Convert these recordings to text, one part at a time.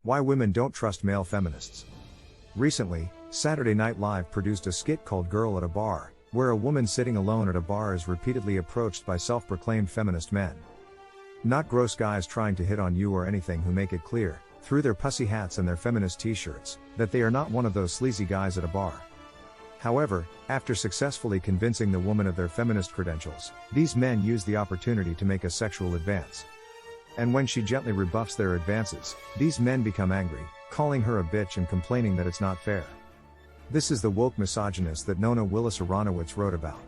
Why women don't trust male feminists. Recently, Saturday Night Live produced a skit called Girl at a Bar, where a woman sitting alone at a bar is repeatedly approached by self-proclaimed feminist men. Not gross guys trying to hit on you or anything, who make it clear, through their pussy hats and their feminist t-shirts, that they are not one of those sleazy guys at a bar. However, after successfully convincing the woman of their feminist credentials, these men use the opportunity to make a sexual advance. And when she gently rebuffs their advances, these men become angry, calling her a bitch and complaining that it's not fair. This is the woke misogynist that Nona Willis-Aronowitz wrote about.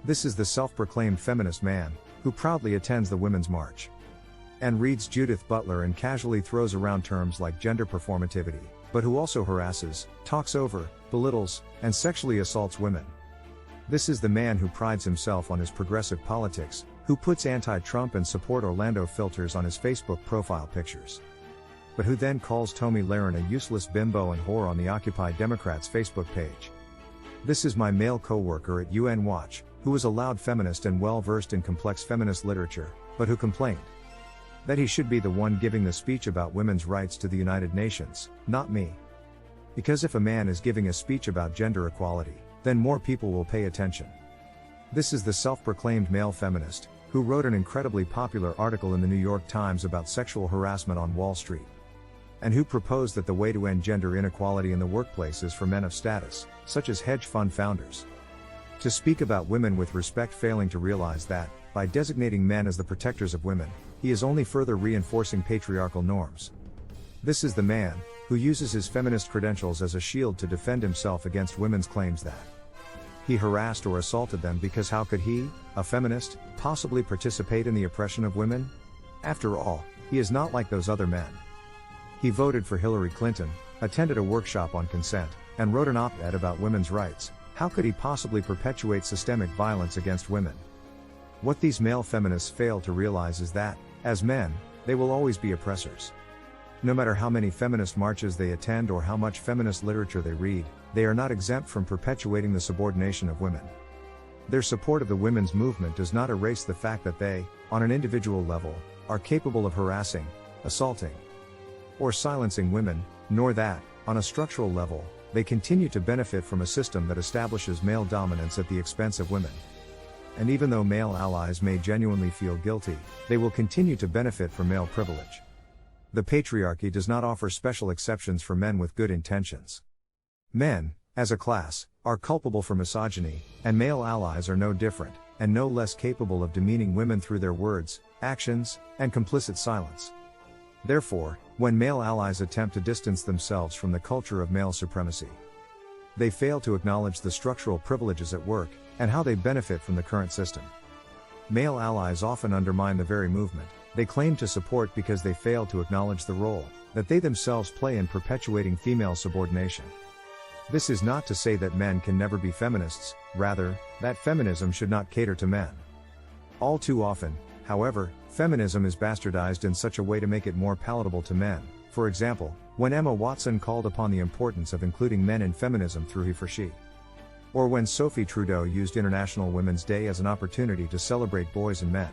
This is the self-proclaimed feminist man, who proudly attends the Women's March and reads Judith Butler and casually throws around terms like gender performativity, but who also harasses, talks over, belittles, and sexually assaults women. This is the man who prides himself on his progressive politics, who puts anti-Trump and support Orlando filters on his Facebook profile pictures, but who then calls Tomi Lahren a useless bimbo and whore on the Occupy Democrats Facebook page. This is my male co-worker at UN Watch, who is a loud feminist and well-versed in complex feminist literature, but who complained that he should be the one giving the speech about women's rights to the United Nations, not me. Because if a man is giving a speech about gender equality, then more people will pay attention. This is the self-proclaimed male feminist, who wrote an incredibly popular article in the New York Times about sexual harassment on Wall Street, and who proposed that the way to end gender inequality in the workplace is for men of status, such as hedge fund founders, to speak about women with respect, failing to realize that, by designating men as the protectors of women, he is only further reinforcing patriarchal norms. This is the man, who uses his feminist credentials as a shield to defend himself against women's claims that he harassed or assaulted them, because how could he, a feminist, possibly participate in the oppression of women? After all, he is not like those other men. He voted for Hillary Clinton, attended a workshop on consent, and wrote an op-ed about women's rights. How could he possibly perpetuate systemic violence against women? What these male feminists fail to realize is that, as men, they will always be oppressors. No matter how many feminist marches they attend or how much feminist literature they read, they are not exempt from perpetuating the subordination of women. Their support of the women's movement does not erase the fact that they, on an individual level, are capable of harassing, assaulting, or silencing women, nor that, on a structural level, they continue to benefit from a system that establishes male dominance at the expense of women. And even though male allies may genuinely feel guilty, they will continue to benefit from male privilege. The patriarchy does not offer special exceptions for men with good intentions. Men, as a class, are culpable for misogyny, and male allies are no different, and no less capable of demeaning women through their words, actions, and complicit silence. Therefore, when male allies attempt to distance themselves from the culture of male supremacy, they fail to acknowledge the structural privileges at work, and how they benefit from the current system. Male allies often undermine the very movement they claim to support because they fail to acknowledge the role that they themselves play in perpetuating female subordination. This is not to say that men can never be feminists, rather, that feminism should not cater to men. All too often, however, feminism is bastardized in such a way to make it more palatable to men. For example, when Emma Watson called upon the importance of including men in feminism through he for she. Or when Sophie Trudeau used International Women's Day as an opportunity to celebrate boys and men.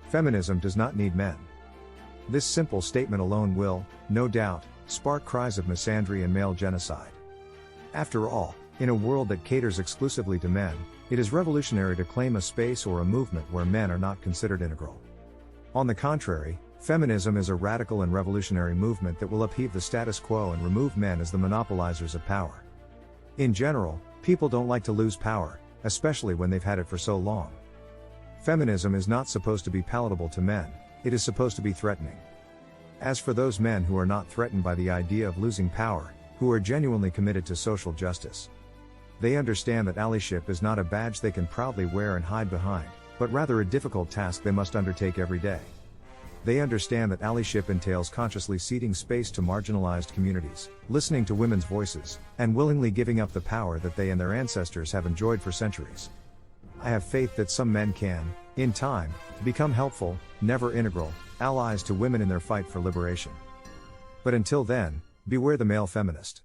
Feminism does not need men. This simple statement alone will, no doubt, spark cries of misandry and male genocide. After all, in a world that caters exclusively to men, it is revolutionary to claim a space or a movement where men are not considered integral. On the contrary, feminism is a radical and revolutionary movement that will upheave the status quo and remove men as the monopolizers of power. In general, people don't like to lose power, especially when they've had it for so long. Feminism is not supposed to be palatable to men, it is supposed to be threatening. As for those men who are not threatened by the idea of losing power, who are genuinely committed to social justice, they understand that allyship is not a badge they can proudly wear and hide behind, but rather a difficult task they must undertake every day. They understand that allyship entails consciously ceding space to marginalized communities, listening to women's voices, and willingly giving up the power that they and their ancestors have enjoyed for centuries. I have faith that some men can, in time, become helpful, never integral, allies to women in their fight for liberation. But until then, beware the male feminist.